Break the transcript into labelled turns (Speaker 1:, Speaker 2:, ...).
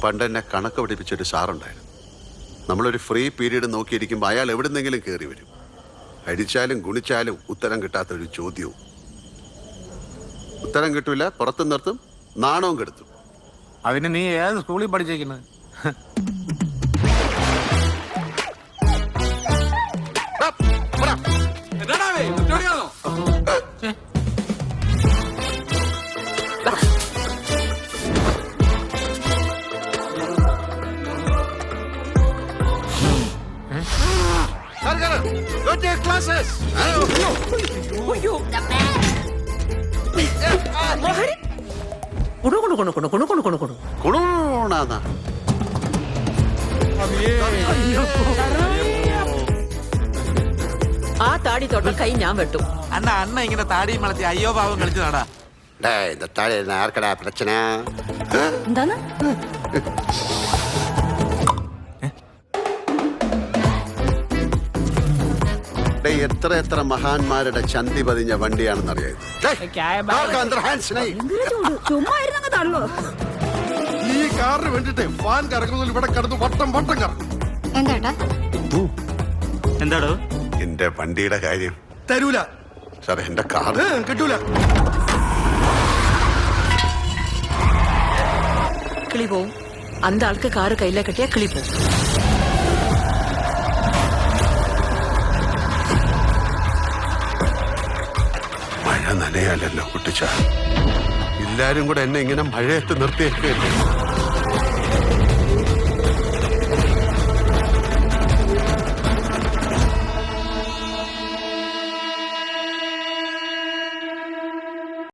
Speaker 1: പണ്ടെന്നെ കണക്ക് പഠിപ്പിച്ചൊരു സാറുണ്ടായിരുന്നു. നമ്മളൊരു free period നോക്കിയിരിക്കുമ്പോൾ അയാൾ എവിടുന്നെങ്കിലും കയറി വരും. അടിച്ചാലും ഗുണിച്ചാലും ഉത്തരം കിട്ടാത്തൊരു ചോദ്യവും. ഉത്തരം കിട്ടൂല, പുറത്തു നിർത്തും, നാണവും കെടുത്തും.
Speaker 2: അതിന് നീ ഏത് സ്കൂളിൽ പഠിച്ചേക്കുന്നത്?
Speaker 1: കുണൂണാന്നാ.
Speaker 3: ആ താടി തൊട്ട കൈ ഞാൻ വെട്ടും.
Speaker 2: അണ്ണ ഇങ്ങനെ താടിയും വളർത്തി അയ്യോ പാവം കളിച്ചു നടാ.
Speaker 1: இந்த தாடியில் யாருக்கடா பிரச்சனை?
Speaker 3: എന്താണ്?
Speaker 1: എത്ര എത്ര മഹാന്മാരുടെ ചന്തി പതിഞ്ഞ വണ്ടിയാണെന്നറിയാം.
Speaker 4: ഈ കാറിന് വേണ്ടിട്ട് ഫാൻ കറങ്ങുന്നതിൽ ഇവിടെ കിടന്ന് വട്ടം വട്ടം കറങ്ങും.
Speaker 2: എന്താടോ
Speaker 1: എന്റെ വണ്ടിയുടെ കാര്യം
Speaker 4: തരൂല
Speaker 1: സാറേ. എന്റെ കാർ
Speaker 4: കിട്ടൂല.
Speaker 3: കിളി പോവും. അന്ത ആൾക്ക് കാറ് കയ്യിലെ കെട്ടിയാ കിളി പോവും.
Speaker 1: മഴ നനയാലല്ലോ കുട്ടിച്ച. എല്ലാരും കൂടെ എന്നെ ഇങ്ങനെ മഴയത്ത് നിർത്തിയേക്കല്ലേ.